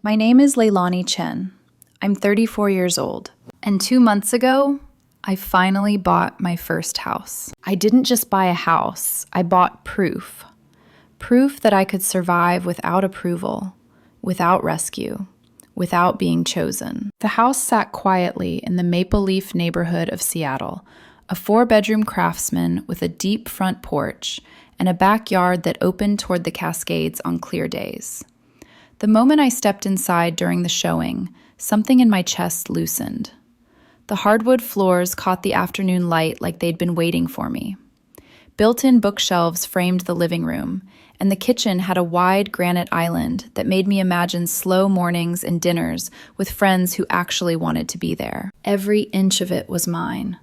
My name is Leilani Chen. I'm 34 years old. And 2 months ago, I finally bought my first house. I didn't just buy a house, I bought proof. Proof that I could survive without approval, without rescue, without being chosen. The house sat quietly in the Maple Leaf neighborhood of Seattle, a 4-bedroom craftsman with a deep front porch and a backyard that opened toward the Cascades on clear days. The moment I stepped inside during the showing, something in my chest loosened. The hardwood floors caught the afternoon light like they'd been waiting for me. Built-in bookshelves framed the living room, and the kitchen had a wide granite island that made me imagine slow mornings and dinners with friends who actually wanted to be there. Every inch of it was mine,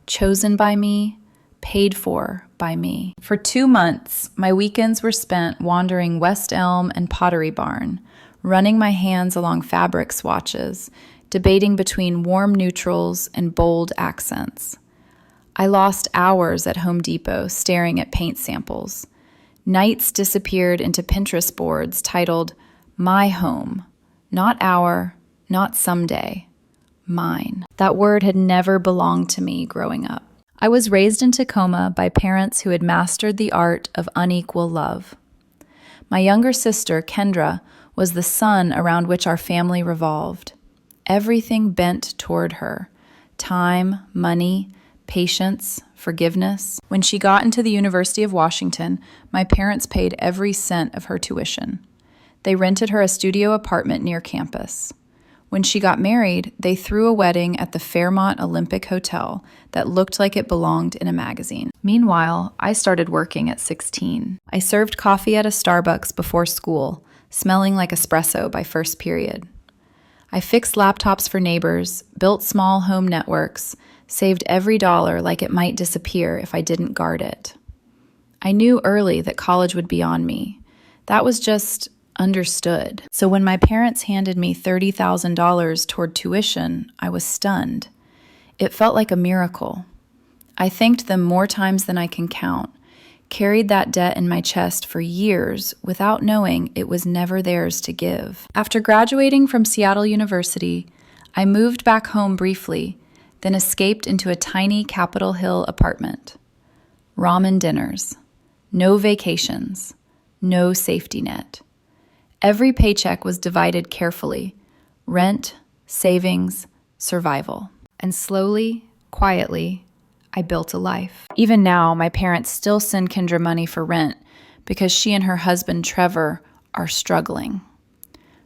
chosen by me, paid for by me. For 2 months, my weekends were spent wandering West Elm and Pottery Barn, running my hands along fabric swatches, debating between warm neutrals and bold accents. I lost hours at Home Depot staring at paint samples. Nights disappeared into Pinterest boards titled, "My Home," not our, not someday, mine. That word had never belonged to me growing up. I was raised in Tacoma by parents who had mastered the art of unequal love. My younger sister, Kendra, was the sun around which our family revolved. Everything bent toward her: time, money, patience, forgiveness. When she got into the University of Washington, my parents paid every cent of her tuition. They rented her a studio apartment near campus. When she got married, they threw a wedding at the Fairmont Olympic Hotel that looked like it belonged in a magazine. Meanwhile, I started working at 16. I served coffee at a Starbucks before school, smelling like espresso by first period. I fixed laptops for neighbors, built small home networks, saved every dollar like it might disappear if I didn't guard it. I knew early that college would be on me. That was just understood. So when my parents handed me $30,000 toward tuition, I was stunned. It felt like a miracle. I thanked them more times than I can count, carried that debt in my chest for years without knowing it was never theirs to give. After graduating from Seattle University, I moved back home briefly, then escaped into a tiny Capitol Hill apartment. Ramen dinners, no vacations, no safety net. Every paycheck was divided carefully: rent, savings, survival. And slowly, quietly, I built a life. Even now, my parents still send Kendra money for rent because she and her husband, Trevor, are struggling.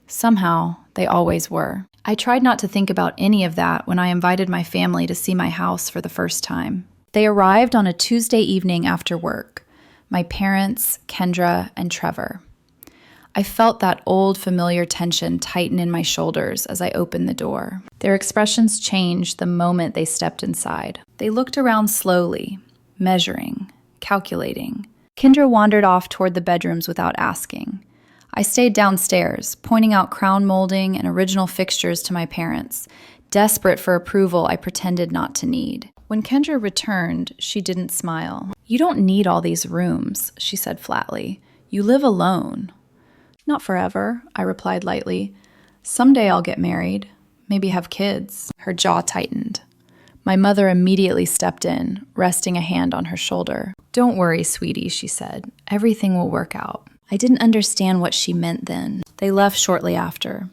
Somehow, they always were. I tried not to think about any of that when I invited my family to see my house for the first time. They arrived on a Tuesday evening after work: my parents, Kendra, and Trevor. I felt that old familiar tension tighten in my shoulders as I opened the door. Their expressions changed the moment they stepped inside. They looked around slowly, measuring, calculating. Kendra wandered off toward the bedrooms without asking. I stayed downstairs, pointing out crown molding and original fixtures to my parents, desperate for approval I pretended not to need. When Kendra returned, she didn't smile. "You don't need all these rooms," she said flatly. "You live alone." "Not forever," I replied lightly. "Someday I'll get married, maybe have kids." Her jaw tightened. My mother immediately stepped in, resting a hand on her shoulder. "Don't worry, sweetie," she said. "Everything will work out." I didn't understand what she meant then. They left shortly after.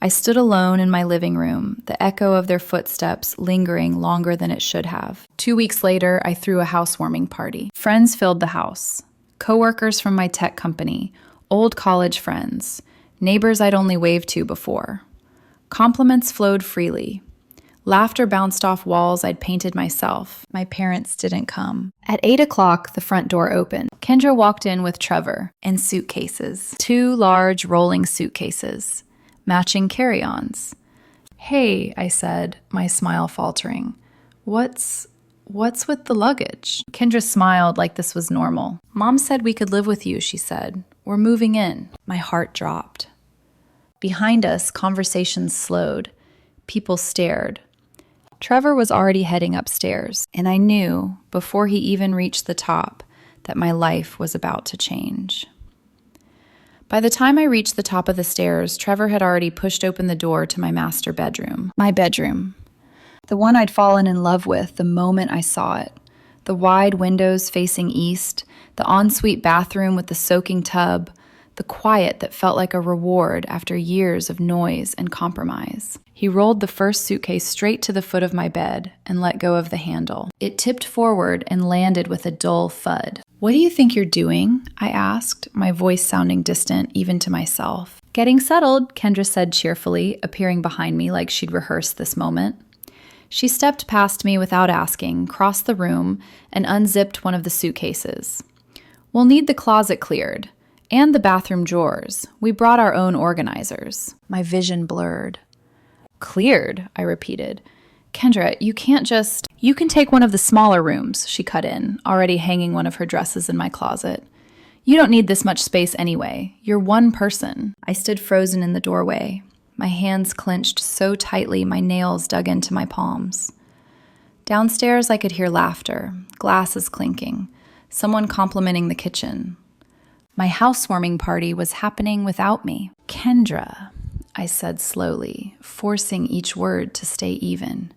I stood alone in my living room, the echo of their footsteps lingering longer than it should have. 2 weeks later, I threw a housewarming party. Friends filled the house. Coworkers from my tech company, old college friends, neighbors I'd only waved to before. Compliments flowed freely. Laughter bounced off walls I'd painted myself. My parents didn't come. At 8 o'clock, the front door opened. Kendra walked in with Trevor and suitcases. 2 large rolling suitcases, matching carry-ons. "Hey," I said, my smile faltering. What's with the luggage?" Kendra smiled like this was normal. "Mom said we could live with you," she said. "We're moving in." My heart dropped. Behind us, conversations slowed. People stared. Trevor was already heading upstairs, and I knew, before he even reached the top, that my life was about to change. By the time I reached the top of the stairs, Trevor had already pushed open the door to my master bedroom. My bedroom. The one I'd fallen in love with the moment I saw it. The wide windows facing east, the ensuite bathroom with the soaking tub, the quiet that felt like a reward after years of noise and compromise. He rolled the first suitcase straight to the foot of my bed and let go of the handle. It tipped forward and landed with a dull thud. "What do you think you're doing?" I asked, my voice sounding distant even to myself. "Getting settled," Kendra said cheerfully, appearing behind me like she'd rehearsed this moment. She stepped past me without asking, crossed the room, and unzipped one of the suitcases. "We'll need the closet cleared. And the bathroom drawers. We brought our own organizers." My vision blurred. "Cleared," I repeated. "Kendra, you can't just—" "You can take one of the smaller rooms," she cut in, already hanging one of her dresses in my closet. "You don't need this much space anyway. You're one person." I stood frozen in the doorway, my hands clenched so tightly my nails dug into my palms. Downstairs I could hear laughter, glasses clinking, someone complimenting the kitchen. My housewarming party was happening without me. "Kendra," I said slowly, forcing each word to stay even.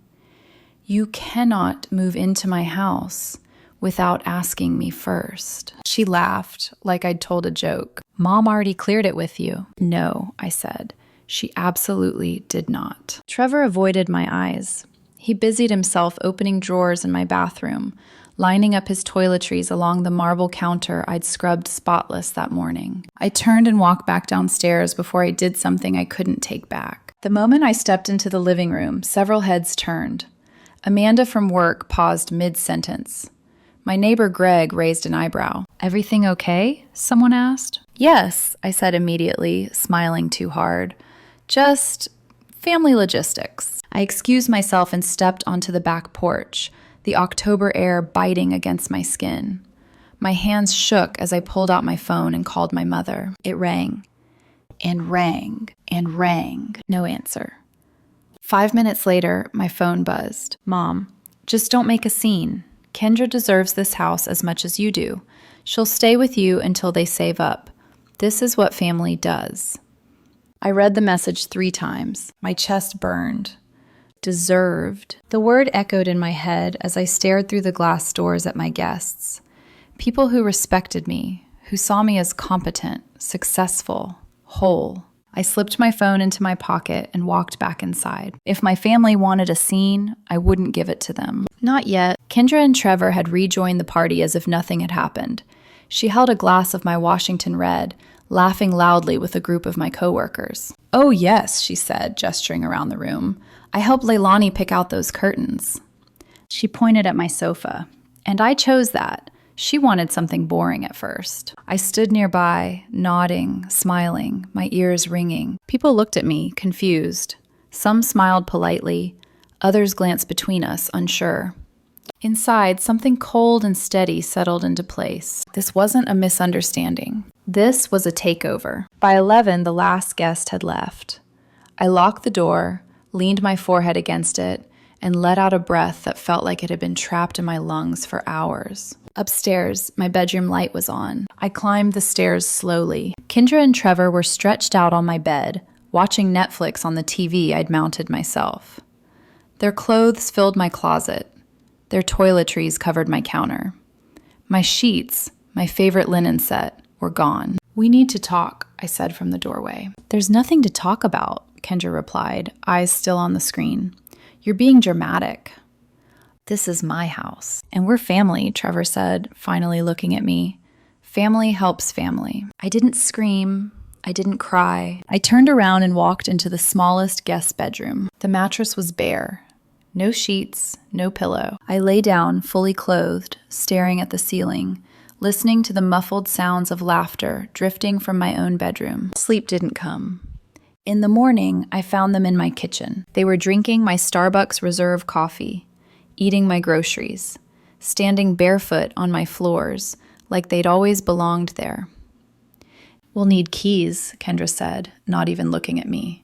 "You cannot move into my house without asking me first." She laughed, like I'd told a joke. "Mom already cleared it with you." "No," I said. She absolutely did not. Trevor avoided my eyes. He busied himself opening drawers in my bathroom, lining up his toiletries along the marble counter I'd scrubbed spotless that morning. I turned and walked back downstairs before I did something I couldn't take back. The moment I stepped into the living room, several heads turned. Amanda from work paused mid-sentence. My neighbor Greg raised an eyebrow. "Everything okay?" someone asked. "Yes," I said immediately, smiling too hard. "Just family logistics." I excused myself and stepped onto the back porch, the October air biting against my skin. My hands shook as I pulled out my phone and called my mother. It rang, and rang, and rang. No answer. 5 minutes later, my phone buzzed. "Mom, just don't make a scene. Kendra deserves this house as much as you do. She'll stay with you until they save up. This is what family does." I read the message 3 times. My chest burned. Deserved. The word echoed in my head as I stared through the glass doors at my guests. People who respected me, who saw me as competent, successful, whole. I slipped my phone into my pocket and walked back inside. If my family wanted a scene, I wouldn't give it to them. Not yet. Kendra and Trevor had rejoined the party as if nothing had happened. She held a glass of my Washington Red, laughing loudly with a group of my coworkers. "Oh yes," she said, gesturing around the room. "I helped Leilani pick out those curtains." She pointed at my sofa. "And I chose that. She wanted something boring at first." I stood nearby, nodding, smiling, my ears ringing. People looked at me, confused. Some smiled politely. Others glanced between us, unsure. Inside, something cold and steady settled into place. This wasn't a misunderstanding. This was a takeover. By 11, the last guest had left. I locked the door, leaned my forehead against it, and let out a breath that felt like it had been trapped in my lungs for hours. Upstairs, my bedroom light was on. I climbed the stairs slowly. Kendra and Trevor were stretched out on my bed, watching Netflix on the TV I'd mounted myself. Their clothes filled my closet. Their toiletries covered my counter. My sheets, my favorite linen set, were gone. "We need to talk," I said from the doorway. "There's nothing to talk about," Kendra replied, eyes still on the screen. "You're being dramatic." "This is my house, and we're family," Trevor said, finally looking at me. "Family helps family." I didn't scream. I didn't cry. I turned around and walked into the smallest guest bedroom. The mattress was bare. No sheets, no pillow. I lay down, fully clothed, staring at the ceiling, listening to the muffled sounds of laughter drifting from my own bedroom. Sleep didn't come. In the morning, I found them in my kitchen. They were drinking my Starbucks Reserve coffee, eating my groceries, standing barefoot on my floors, like they'd always belonged there. "We'll need keys," Kendra said, not even looking at me.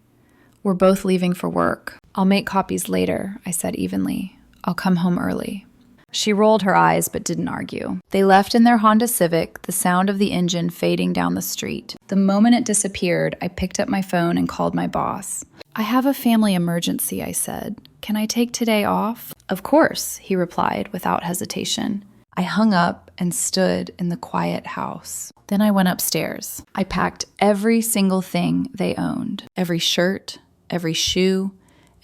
"We're both leaving for work." "I'll make copies later," I said evenly. "I'll come home early." She rolled her eyes but didn't argue. They left in their Honda Civic, the sound of the engine fading down the street. The moment it disappeared, I picked up my phone and called my boss. "I have a family emergency," I said. "Can I take today off?" "Of course," he replied without hesitation. I hung up and stood in the quiet house. Then I went upstairs. I packed every single thing they owned. Every shirt, every shoe,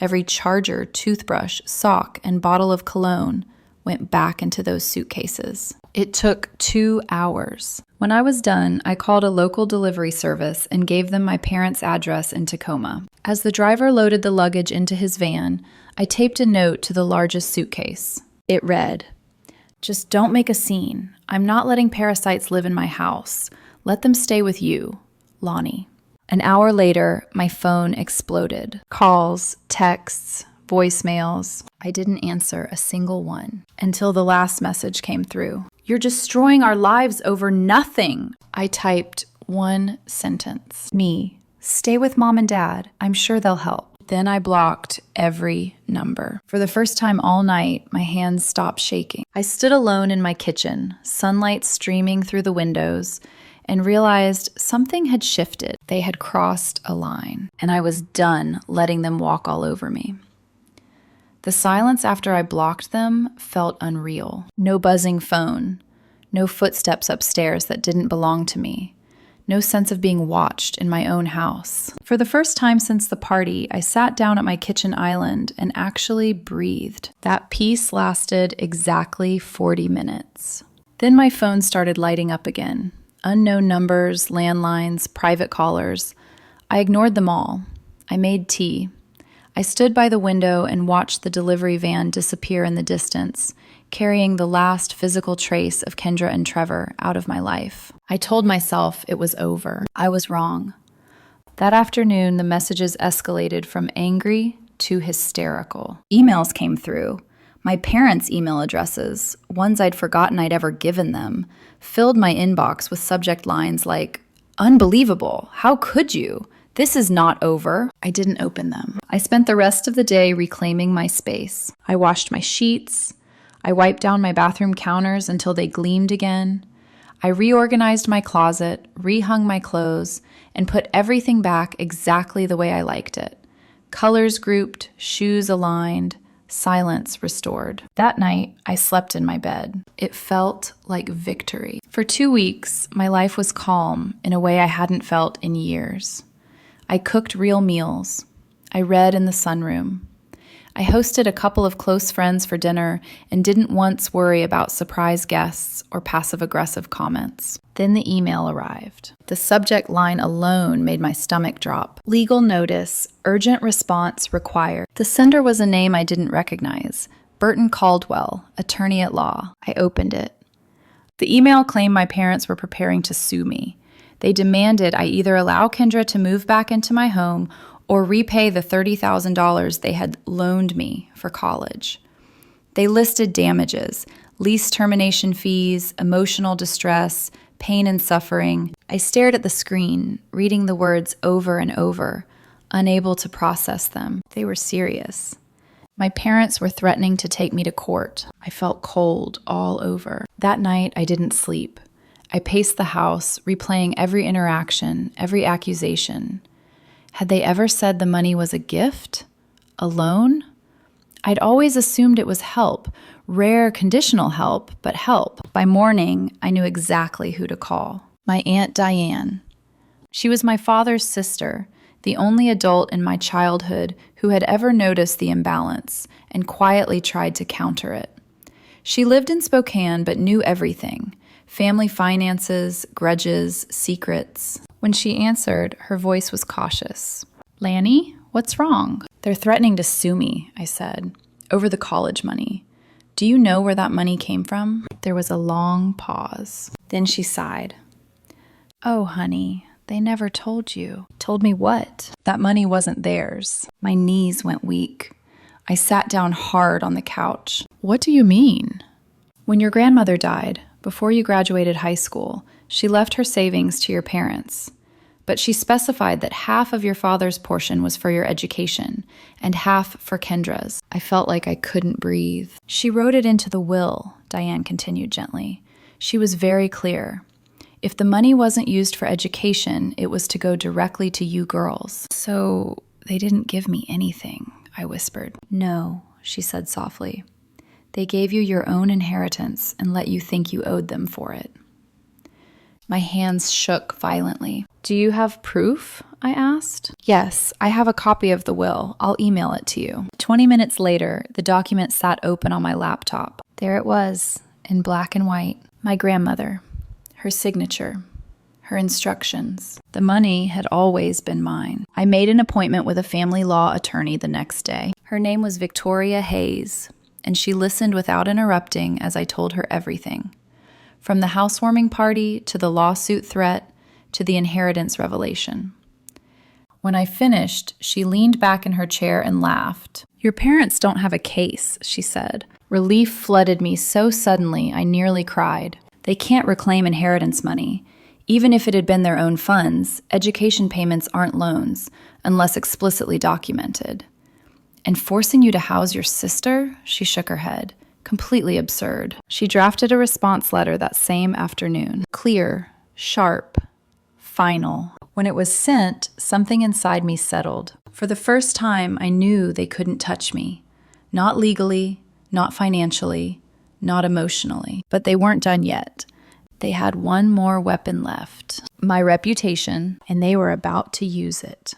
every charger, toothbrush, sock, and bottle of cologne went back into those suitcases. It took 2 hours. When I was done, I called a local delivery service and gave them my parents' address in Tacoma. As the driver loaded the luggage into his van, I taped a note to the largest suitcase. It read, "Just don't make a scene. I'm not letting parasites live in my house. Let them stay with you, Lonnie." An hour later, my phone exploded. Calls, texts, voicemails. I didn't answer a single one until the last message came through. "You're destroying our lives over nothing." I typed one sentence. "Me. Stay with mom and dad. I'm sure they'll help." Then I blocked every number. For the first time all night, my hands stopped shaking. I stood alone in my kitchen, sunlight streaming through the windows, and realized something had shifted. They had crossed a line, and I was done letting them walk all over me. The silence after I blocked them felt unreal. No buzzing phone, no footsteps upstairs that didn't belong to me, no sense of being watched in my own house. For the first time since the party, I sat down at my kitchen island and actually breathed. That peace lasted exactly 40 minutes. Then my phone started lighting up again. Unknown numbers, landlines, private callers. I ignored them all. I made tea. I stood by the window and watched the delivery van disappear in the distance, carrying the last physical trace of Kendra and Trevor out of my life. I told myself it was over. I was wrong. That afternoon, the messages escalated from angry to hysterical. Emails came through. My parents' email addresses, ones I'd forgotten I'd ever given them, filled my inbox with subject lines like, "Unbelievable, how could you? This is not over." I didn't open them. I spent the rest of the day reclaiming my space. I washed my sheets. I wiped down my bathroom counters until they gleamed again. I reorganized my closet, rehung my clothes, and put everything back exactly the way I liked it. Colors grouped, shoes aligned, silence restored. That night, I slept in my bed. It felt like victory. For 2 weeks, my life was calm in a way I hadn't felt in years. I cooked real meals. I read in the sunroom. I hosted a couple of close friends for dinner and didn't once worry about surprise guests or passive-aggressive comments. Then the email arrived. The subject line alone made my stomach drop. Legal notice, urgent response required. The sender was a name I didn't recognize. Burton Caldwell, attorney at law. I opened it. The email claimed my parents were preparing to sue me. They demanded I either allow Kendra to move back into my home or repay the $30,000 they had loaned me for college. They listed damages, lease termination fees, emotional distress, pain and suffering. I stared at the screen, reading the words over and over, unable to process them. They were serious. My parents were threatening to take me to court. I felt cold all over. That night, I didn't sleep. I paced the house, replaying every interaction, every accusation. Had they ever said the money was a gift? A loan? I'd always assumed it was help, rare conditional help, but help. By morning, I knew exactly who to call. My Aunt Diane. She was my father's sister, the only adult in my childhood who had ever noticed the imbalance and quietly tried to counter it. She lived in Spokane but knew everything. Family finances, grudges, secrets. When she answered, her voice was cautious. "Lanny, what's wrong?" "They're threatening to sue me," I said, "over the college money. Do you know where that money came from?" There was a long pause. Then she sighed. "Oh, honey, they never told you." "Told me what?" "That money wasn't theirs." My knees went weak. I sat down hard on the couch. "What do you mean?" "When your grandmother died, before you graduated high school, she left her savings to your parents. But she specified that half of your father's portion was for your education and half for Kendra's. I felt like I couldn't breathe. She wrote it into the will, Diane continued gently. She was very clear. If the money wasn't used for education, it was to go directly to you girls. So they didn't give me anything, I whispered. No, she said softly. They gave you your own inheritance and let you think you owed them for it. My hands shook violently. Do you have proof? I asked. Yes, I have a copy of the will. I'll email it to you. 20 minutes later, the document sat open on my laptop. There it was, in black and white. My grandmother, her signature, her instructions. The money had always been mine. I made an appointment with a family law attorney the next day. Her name was Victoria Hayes, and she listened without interrupting as I told her everything. From the housewarming party to the lawsuit threat to the inheritance revelation. When I finished, she leaned back in her chair and laughed. Your parents don't have a case, she said. Relief flooded me so suddenly I nearly cried. They can't reclaim inheritance money. Even if it had been their own funds, education payments aren't loans, unless explicitly documented. And forcing you to house your sister? She shook her head. Completely absurd. She drafted a response letter that same afternoon. Clear, sharp, final. When it was sent, something inside me settled. For the first time, I knew they couldn't touch me. Not legally, not financially, not emotionally. But they weren't done yet. They had one more weapon left. My reputation, and they were about to use it.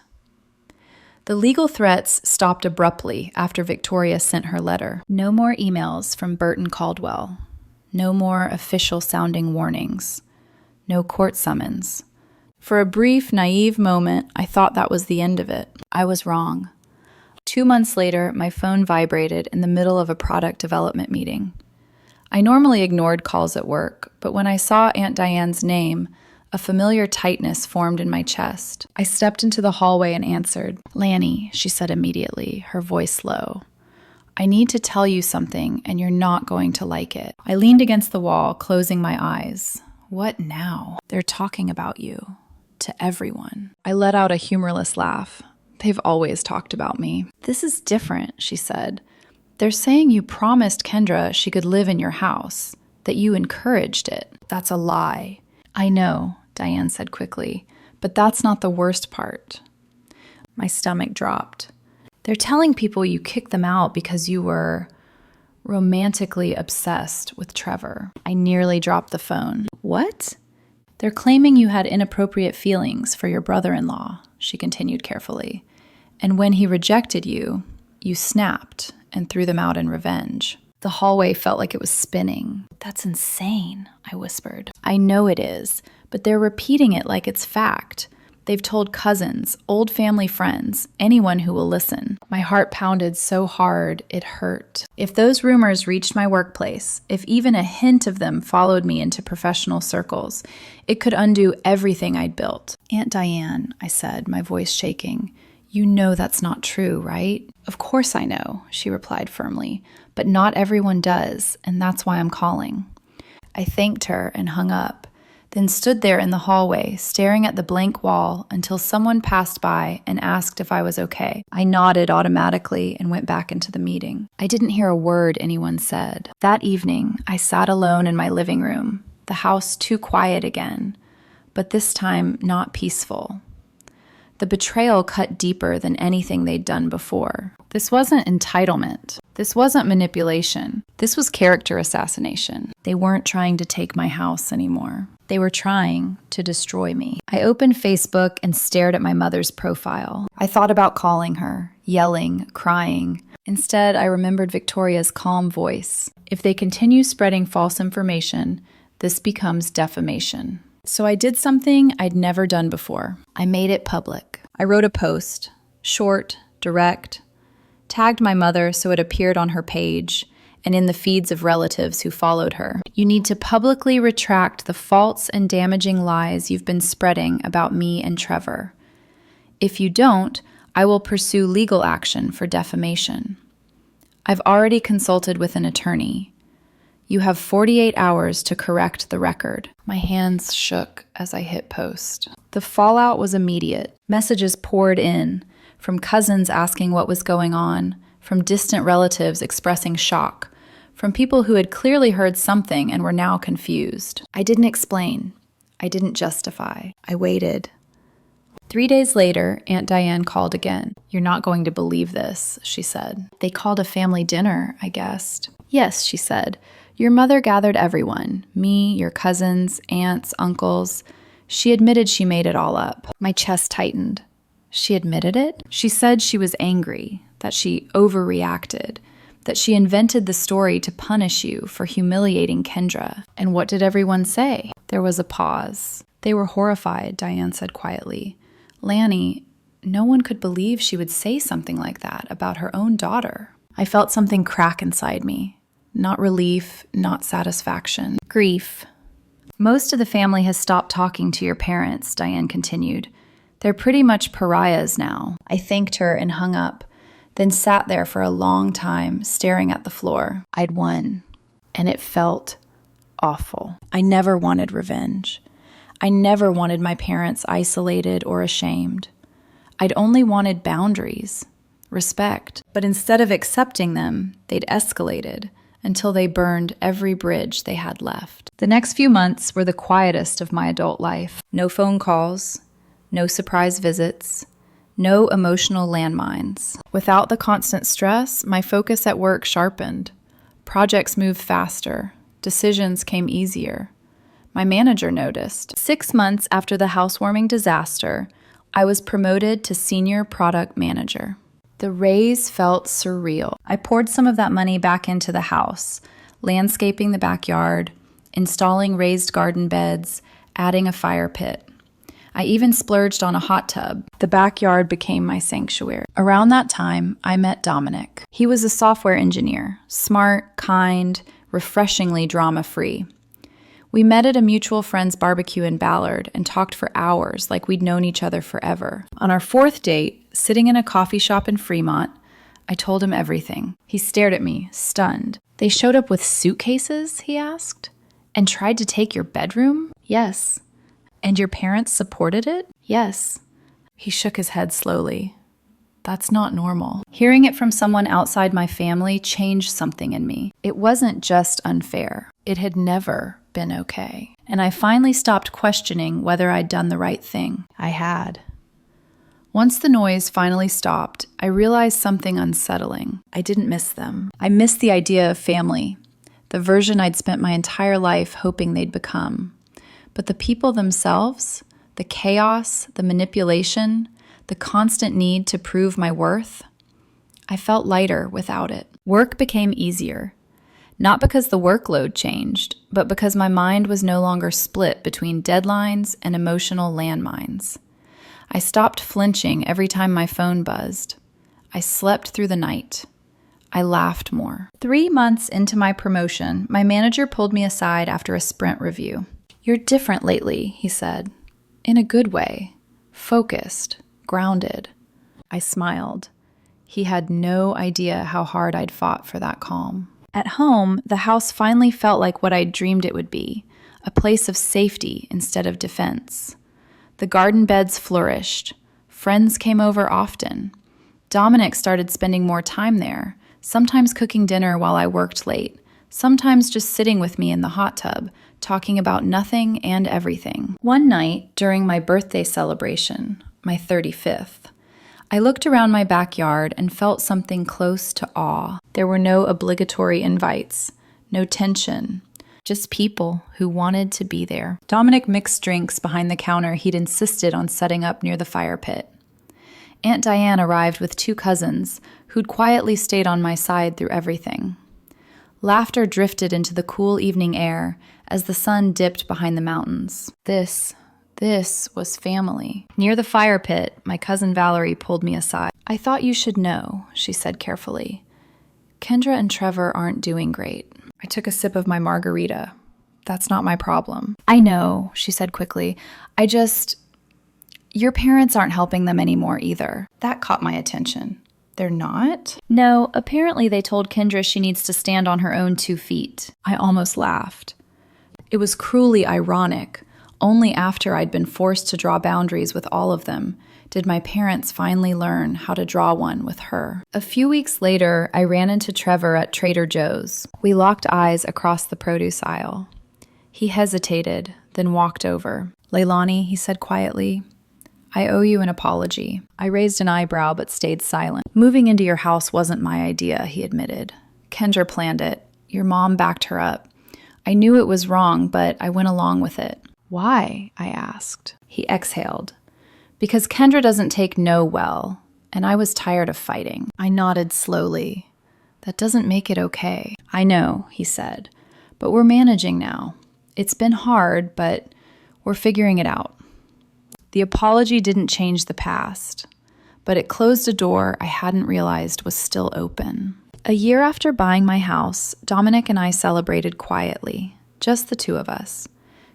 The legal threats stopped abruptly after Victoria sent her letter. No more emails from Burton Caldwell. No more official-sounding warnings. No court summons. For a brief, naive moment, I thought that was the end of it. I was wrong. 2 months later, my phone vibrated in the middle of a product development meeting. I normally ignored calls at work, but when I saw Aunt Diane's name, a familiar tightness formed in my chest. I stepped into the hallway and answered. Lanny, she said immediately, her voice low. I need to tell you something, and you're not going to like it. I leaned against the wall, closing my eyes. What now? They're talking about you. To everyone. I let out a humorless laugh. They've always talked about me. This is different, she said. They're saying you promised Kendra she could live in your house, that you encouraged it. That's a lie. I know, Diane said quickly, but that's not the worst part. My stomach dropped. They're telling people you kicked them out because you were romantically obsessed with Trevor. I nearly dropped the phone. What? They're claiming you had inappropriate feelings for your brother-in-law, she continued carefully. And when he rejected you, you snapped and threw them out in revenge. The hallway felt like it was spinning. That's insane, I whispered. I know it is, but they're repeating it like it's fact. They've told cousins, old family friends, anyone who will listen. My heart pounded so hard it hurt. If those rumors reached my workplace, if even a hint of them followed me into professional circles, it could undo everything I'd built. Aunt Diane, I said, my voice shaking, you know that's not true, right? Of course I know, she replied firmly, but not everyone does, and that's why I'm calling. I thanked her and hung up. Then stood there in the hallway, staring at the blank wall until someone passed by and asked if I was okay. I nodded automatically and went back into the meeting. I didn't hear a word anyone said. That evening, I sat alone in my living room, the house too quiet again, but this time not peaceful. The betrayal cut deeper than anything they'd done before. This wasn't entitlement. This wasn't manipulation. This was character assassination. They weren't trying to take my house anymore. They were trying to destroy me. I opened Facebook and stared at my mother's profile. I thought about calling her, yelling, crying. Instead, I remembered Victoria's calm voice. If they continue spreading false information, this becomes defamation. So I did something I'd never done before. I made it public. I wrote a post, short, direct, tagged my mother so it appeared on her page and in the feeds of relatives who followed her. You need to publicly retract the false and damaging lies you've been spreading about me and Trevor. If you don't, I will pursue legal action for defamation. I've already consulted with an attorney. You have 48 hours to correct the record. My hands shook as I hit post. The fallout was immediate. Messages poured in, from cousins asking what was going on, from distant relatives expressing shock, from people who had clearly heard something and were now confused. I didn't explain. I didn't justify. I waited. 3 days later, Aunt Diane called again. "You're not going to believe this," she said. "They called a family dinner," I guessed. "Yes," she said. "Your mother gathered everyone. Me, your cousins, aunts, uncles. She admitted she made it all up." My chest tightened. She admitted it? She said she was angry, that she overreacted, that she invented the story to punish you for humiliating Kendra. And what did everyone say? There was a pause. They were horrified, Diane said quietly. "Lanny, no one could believe she would say something like that about her own daughter." I felt something crack inside me. Not relief, not satisfaction. Grief. "Most of the family has stopped talking to your parents," Diane continued. "They're pretty much pariahs now." I thanked her and hung up, then sat there for a long time, staring at the floor. I'd won, and it felt awful. I never wanted revenge. I never wanted my parents isolated or ashamed. I'd only wanted boundaries, respect. But instead of accepting them, they'd escalated until they burned every bridge they had left. The next few months were the quietest of my adult life. No phone calls, no surprise visits, no emotional landmines. Without the constant stress, my focus at work sharpened. Projects moved faster. Decisions came easier. My manager noticed. 6 months after the housewarming disaster, I was promoted to senior product manager. The raise felt surreal. I poured some of that money back into the house, landscaping the backyard, installing raised garden beds, adding a fire pit. I even splurged on a hot tub. The backyard became my sanctuary. Around that time, I met Dominic. He was a software engineer, smart, kind, refreshingly drama-free. We met at a mutual friend's barbecue in Ballard and talked for hours like we'd known each other forever. On our 4th date, sitting in a coffee shop in Fremont, I told him everything. He stared at me, stunned. "They showed up with suitcases?" he asked. "And tried to take your bedroom?" "Yes." "And your parents supported it?" "Yes." He shook his head slowly. That's not normal. Hearing it from someone outside my family changed something in me. It wasn't just unfair. It had never been okay. And I finally stopped questioning whether I'd done the right thing. I had. Once the noise finally stopped, I realized something unsettling. I didn't miss them. I missed the idea of family, the version I'd spent my entire life hoping they'd become. But the people themselves, the chaos, the manipulation, the constant need to prove my worth, I felt lighter without it. Work became easier. Not because the workload changed, but because my mind was no longer split between deadlines and emotional landmines. I stopped flinching every time my phone buzzed. I slept through the night. I laughed more. 3 months into my promotion, my manager pulled me aside after a sprint review. "You're different lately," he said. "In a good way. Focused, grounded." I smiled. He had no idea how hard I'd fought for that calm. At home, the house finally felt like what I'd dreamed it would be, a place of safety instead of defense. The garden beds flourished. Friends came over often. Dominic started spending more time there, sometimes cooking dinner while I worked late, sometimes just sitting with me in the hot tub, talking about nothing and everything. One night, during my birthday celebration, my 35th, I looked around my backyard and felt something close to awe. There were no obligatory invites, no tension, just people who wanted to be there. Dominic mixed drinks behind the counter he'd insisted on setting up near the fire pit. Aunt Diane arrived with 2 cousins who'd quietly stayed on my side through everything. Laughter drifted into the cool evening air as the sun dipped behind the mountains. This was family. Near the fire pit, my cousin Valerie pulled me aside. "I thought you should know," she said carefully. "Kendra and Trevor aren't doing great." I took a sip of my margarita. "That's not my problem." "I know," she said quickly. Your parents aren't helping them anymore either." That caught my attention. They're not? No, apparently they told Kendra she needs to stand on her own 2 feet. I almost laughed. It was cruelly ironic. Only after I'd been forced to draw boundaries with all of them did my parents finally learn how to draw one with her. A few weeks later, I ran into Trevor at Trader Joe's. We locked eyes across the produce aisle. He hesitated, then walked over. "Leilani," he said quietly, "I owe you an apology." I raised an eyebrow but stayed silent. "Moving into your house wasn't my idea," he admitted. "Kendra planned it. Your mom backed her up. I knew it was wrong, but I went along with it." "Why?" I asked. He exhaled. "Because Kendra doesn't take no well, and I was tired of fighting." I nodded slowly. "That doesn't make it okay." "I know," he said, "but we're managing now. It's been hard, but we're figuring it out." The apology didn't change the past, but it closed a door I hadn't realized was still open. A year after buying my house, Dominic and I celebrated quietly, just the two of us.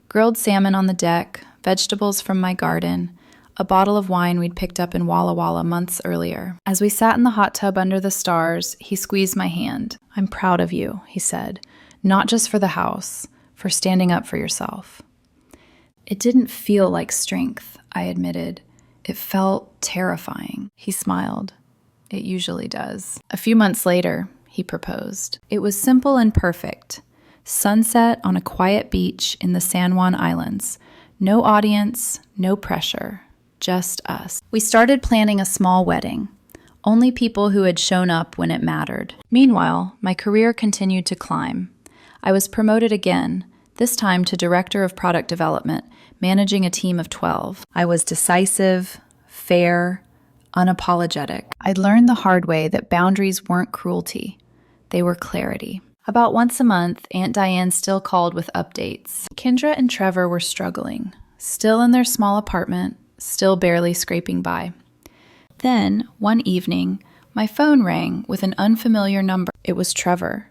Grilled salmon on the deck, vegetables from my garden, a bottle of wine we'd picked up in Walla Walla months earlier. As we sat in the hot tub under the stars, he squeezed my hand. "I'm proud of you," he said, "not just for the house, for standing up for yourself." It didn't feel like strength, I admitted. It felt terrifying. He smiled. "It usually does." A few months later, he proposed. It was simple and perfect. Sunset on a quiet beach in the San Juan Islands. No audience, no pressure, just us. We started planning a small wedding. Only people who had shown up when it mattered. Meanwhile, my career continued to climb. I was promoted again, this time to Director of Product Development, managing a team of 12. I was decisive, fair, unapologetic. I'd learned the hard way that boundaries weren't cruelty. They were clarity. About once a month, Aunt Diane still called with updates. Kendra and Trevor were struggling, still in their small apartment, still barely scraping by. Then, one evening, my phone rang with an unfamiliar number. It was Trevor.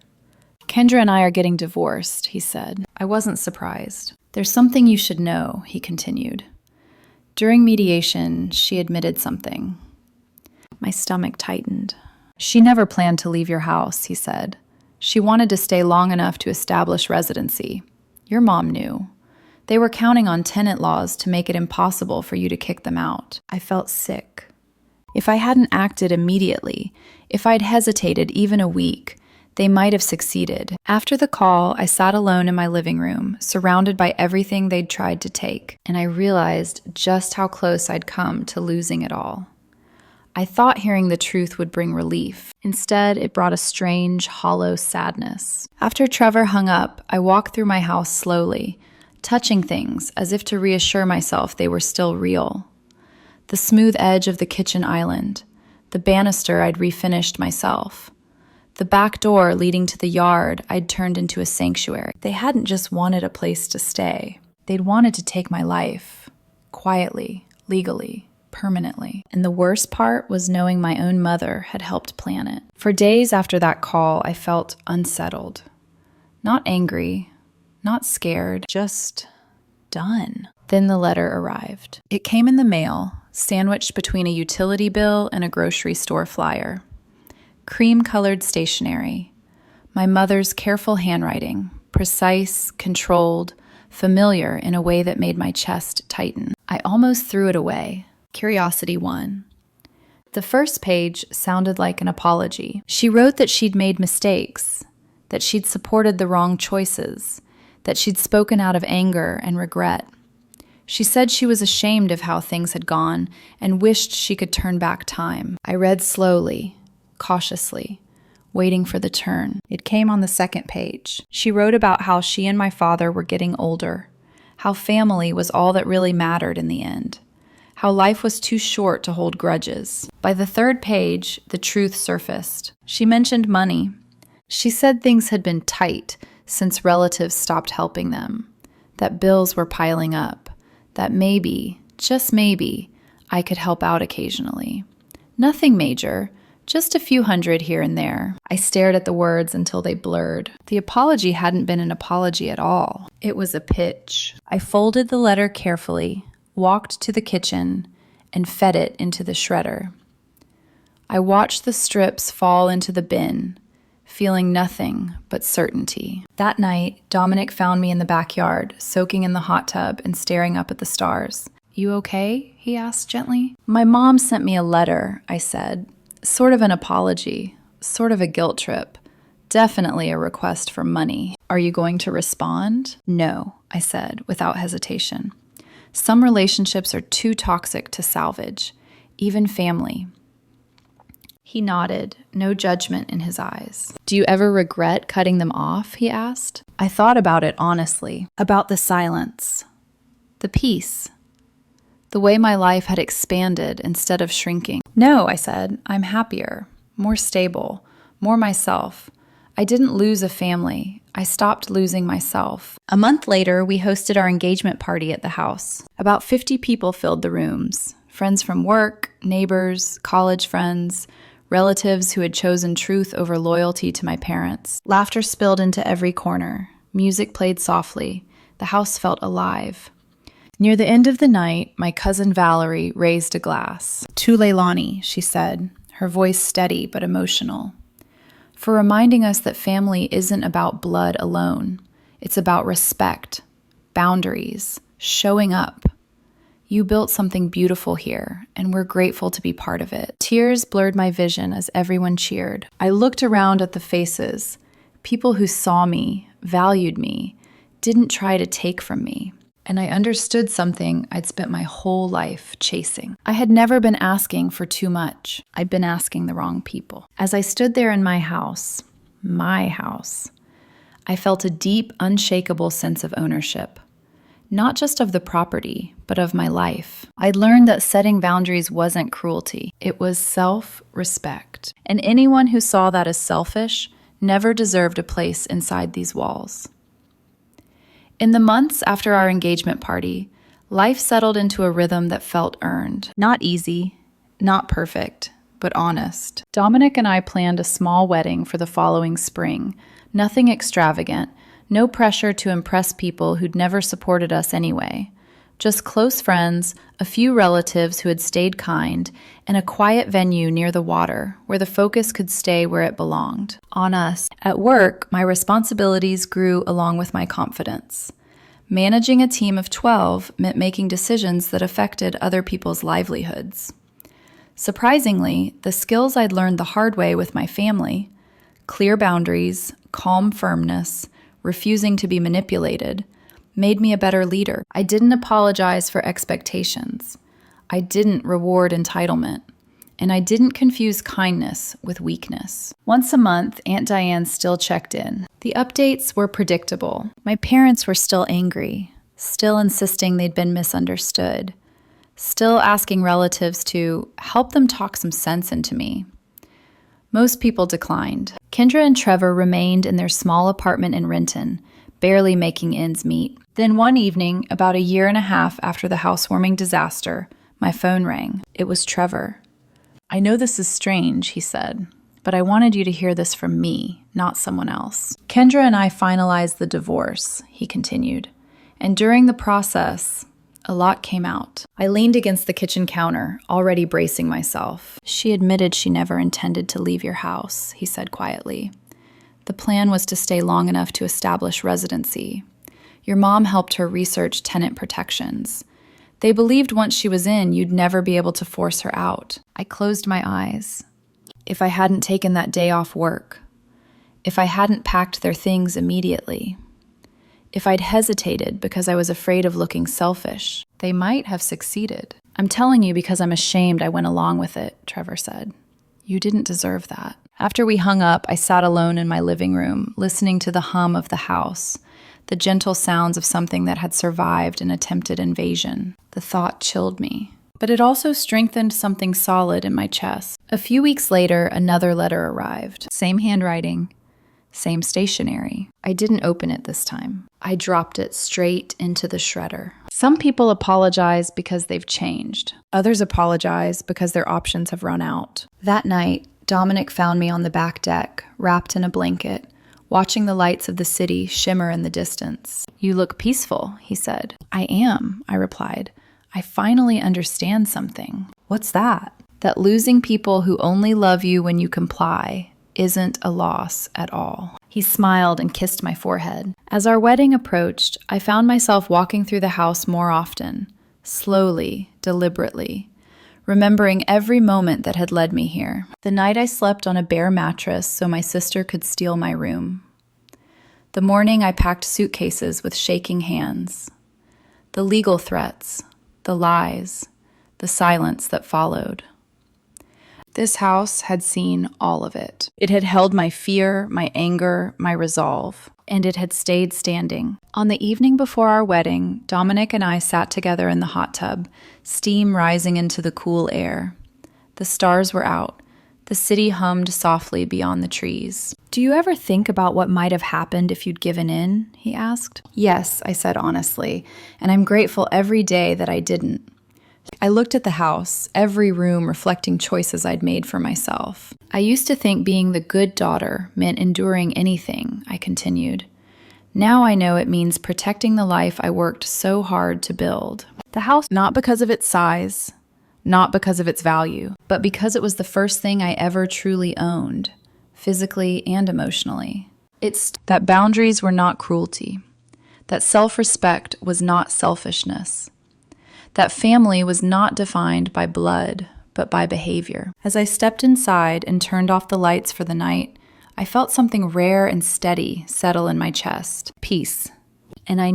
"Kendra and I are getting divorced," he said. I wasn't surprised. "There's something you should know," he continued. "During mediation, she admitted something." My stomach tightened. "She never planned to leave your house," he said. "She wanted to stay long enough to establish residency. Your mom knew. They were counting on tenant laws to make it impossible for you to kick them out." I felt sick. If I hadn't acted immediately, if I'd hesitated even a week, they might have succeeded. After the call, I sat alone in my living room, surrounded by everything they'd tried to take, and I realized just how close I'd come to losing it all. I thought hearing the truth would bring relief. Instead, it brought a strange, hollow sadness. After Trevor hung up, I walked through my house slowly, touching things as if to reassure myself they were still real. The smooth edge of the kitchen island, the banister I'd refinished myself, the back door leading to the yard I'd turned into a sanctuary. They hadn't just wanted a place to stay. They'd wanted to take my life, quietly, legally, permanently. And the worst part was knowing my own mother had helped plan it. For days after that call, I felt unsettled. Not angry, not scared, just done. Then the letter arrived. It came in the mail, sandwiched between a utility bill and a grocery store flyer. Cream-colored stationery. My mother's careful handwriting, precise, controlled, familiar in a way that made my chest tighten. I almost threw it away. Curiosity won. The first page sounded like an apology. She wrote that she'd made mistakes, that she'd supported the wrong choices, that she'd spoken out of anger and regret. She said she was ashamed of how things had gone and wished she could turn back time. I read slowly, cautiously, waiting for the turn. It came on the second page. She wrote about how she and my father were getting older, how family was all that really mattered in the end, how life was too short to hold grudges. By the third page, the truth surfaced. She mentioned money. She said things had been tight since relatives stopped helping them, that bills were piling up, that maybe, just maybe, I could help out occasionally. Nothing major, just a few hundred here and there. I stared at the words until they blurred. The apology hadn't been an apology at all. It was a pitch. I folded the letter carefully, walked to the kitchen, and fed it into the shredder. I watched the strips fall into the bin, feeling nothing but certainty. That night, Dominic found me in the backyard, soaking in the hot tub and staring up at the stars. "You okay?" he asked gently. "My mom sent me a letter," I said. Sort of an apology, sort of a guilt trip. Definitely a request for money. "Are you going to respond?" "No," I said without hesitation. Some relationships are too toxic to salvage, even family. He nodded, no judgment in his eyes. "Do you ever regret cutting them off?" he asked. I thought about it honestly, about the silence, the peace, the way my life had expanded instead of shrinking. "No," I said, "I'm happier, more stable, more myself. I didn't lose a family. I stopped losing myself." A month later, we hosted our engagement party at the house. About 50 people filled the rooms. Friends from work, neighbors, college friends, relatives who had chosen truth over loyalty to my parents. Laughter spilled into every corner. Music played softly. The house felt alive. Near the end of the night, my cousin Valerie raised a glass. "To Leilani," she said, her voice steady but emotional. "For reminding us that family isn't about blood alone. It's about respect, boundaries, showing up. You built something beautiful here, and we're grateful to be part of it." Tears blurred my vision as everyone cheered. I looked around at the faces, people who saw me, valued me, didn't try to take from me. And I understood something I'd spent my whole life chasing. I had never been asking for too much. I'd been asking the wrong people. As I stood there in my house, I felt a deep, unshakable sense of ownership. Not just of the property, but of my life. I'd learned that setting boundaries wasn't cruelty. It was self-respect. And anyone who saw that as selfish never deserved a place inside these walls. In the months after our engagement party, life settled into a rhythm that felt earned. Not easy, not perfect, but honest. Dominic and I planned a small wedding for the following spring. Nothing extravagant, no pressure to impress people who'd never supported us anyway. Just close friends, a few relatives who had stayed kind, and a quiet venue near the water where the focus could stay where it belonged, on us. At work, my responsibilities grew along with my confidence. Managing a team of 12 meant making decisions that affected other people's livelihoods. Surprisingly, the skills I'd learned the hard way with my family, clear boundaries, calm firmness, refusing to be manipulated, made me a better leader. I didn't apologize for expectations. I didn't reward entitlement. And I didn't confuse kindness with weakness. Once a month, Aunt Diane still checked in. The updates were predictable. My parents were still angry, still insisting they'd been misunderstood, still asking relatives to help them talk some sense into me. Most people declined. Kendra and Trevor remained in their small apartment in Renton, barely making ends meet. Then one evening, about a year and a half after the housewarming disaster, my phone rang. It was Trevor. "I know this is strange," he said, "but I wanted you to hear this from me, not someone else." "Kendra and I finalized the divorce," he continued. "And during the process, a lot came out." I leaned against the kitchen counter, already bracing myself. "She admitted she never intended to leave your house," he said quietly. "The plan was to stay long enough to establish residency. Your mom helped her research tenant protections. They believed once she was in, you'd never be able to force her out." I closed my eyes. If I hadn't taken that day off work, if I hadn't packed their things immediately, if I'd hesitated because I was afraid of looking selfish, they might have succeeded. "I'm telling you because I'm ashamed I went along with it," Trevor said. "You didn't deserve that." After we hung up, I sat alone in my living room, listening to the hum of the house, the gentle sounds of something that had survived an attempted invasion. The thought chilled me, but it also strengthened something solid in my chest. A few weeks later, another letter arrived. Same handwriting, same stationery. I didn't open it this time. I dropped it straight into the shredder. Some people apologize because they've changed. Others apologize because their options have run out. That night, Dominic found me on the back deck, wrapped in a blanket, watching the lights of the city shimmer in the distance. "You look peaceful," he said. "I am," I replied. "I finally understand something." "What's that?" that losing people who only love you when you comply isn't a loss at all. He smiled and kissed my forehead. As our wedding approached, I found myself walking through the house more often, slowly, deliberately, remembering every moment that had led me here. The night I slept on a bare mattress so my sister could steal my room. The morning I packed suitcases with shaking hands. The legal threats, the lies, the silence that followed. This house had seen all of it. It had held my fear, my anger, my resolve, and it had stayed standing. On the evening before our wedding, Dominic and I sat together in the hot tub, steam rising into the cool air. The stars were out. The city hummed softly beyond the trees. "Do you ever think about what might have happened if you'd given in?" he asked. "Yes," I said honestly, "and I'm grateful every day that I didn't." I looked at the house, every room reflecting choices I'd made for myself. "I used to think being the good daughter meant enduring anything," I continued. "Now I know it means protecting the life I worked so hard to build." The house, not because of its size, not because of its value, but because it was the first thing I ever truly owned, physically and emotionally. It's that boundaries were not cruelty, that self-respect was not selfishness, that family was not defined by blood, but by behavior. As I stepped inside and turned off the lights for the night, I felt something rare and steady settle in my chest. Peace. And I